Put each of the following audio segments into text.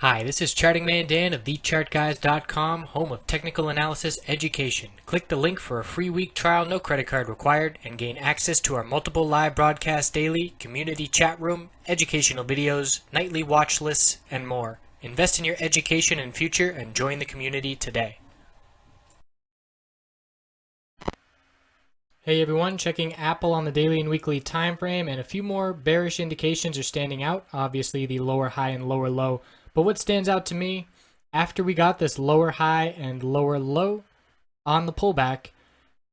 Hi, this is Charting Man Dan of TheChartGuys.com, home of technical analysis education. Click the link for a free week trial, no credit card required, and gain access to our multiple live broadcasts daily, community chat room, educational videos, nightly watch lists, and more. Invest in your education and future and join the community today. Hey everyone, checking Apple on the daily and weekly time frame, and a few more bearish indications are standing out. Obviously the lower high and lower low. But what stands out to me, after we got this lower high and lower low on the pullback,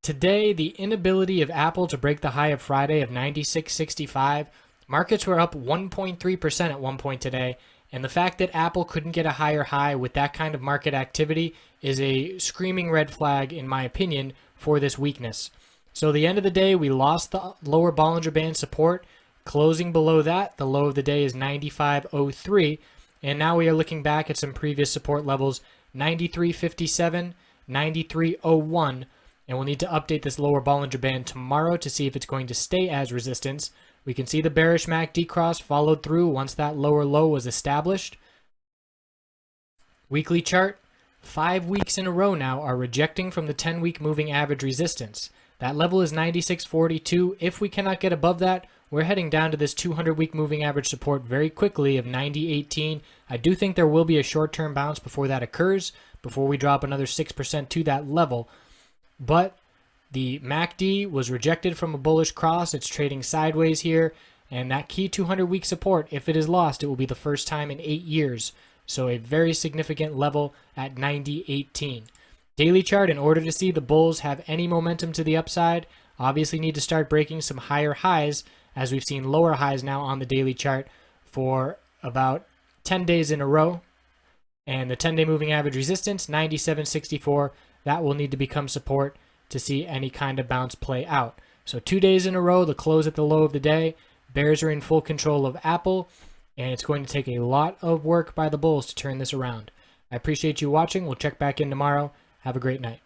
today the inability of Apple to break the high of Friday of 96.65, markets were up 1.3% at one point today, and the fact that Apple couldn't get a higher high with that kind of market activity is a screaming red flag, in my opinion, for this weakness. So at the end of the day, we lost the lower Bollinger Band support. Closing below that, the low of the day is 95.03. And now we are looking back at some previous support levels, 93.57, 93.01. And we'll need to update this lower Bollinger Band tomorrow to see if it's going to stay as resistance. We can see the bearish MACD cross followed through once that lower low was established. Weekly chart, 5 weeks in a row now are rejecting from the 10-week moving average resistance. That level is 96.42. If we cannot get above that, we're heading down to this 200-week moving average support very quickly of 90.18. I do think there will be a short-term bounce before that occurs, before we drop another 6% to that level. But the MACD was rejected from a bullish cross. It's trading sideways here. And that key 200-week support, if it is lost, it will be the first time in 8 years. So a very significant level at 90.18. Daily chart, in order to see the bulls have any momentum to the upside, obviously need to start breaking some higher highs, as we've seen lower highs now on the daily chart for about 10 days in a row. And the 10-day moving average resistance, 97.64, that will need to become support to see any kind of bounce play out. So 2 days in a row, the close at the low of the day. Bears are in full control of Apple, and it's going to take a lot of work by the bulls to turn this around. I appreciate you watching. We'll check back in tomorrow. Have a great night.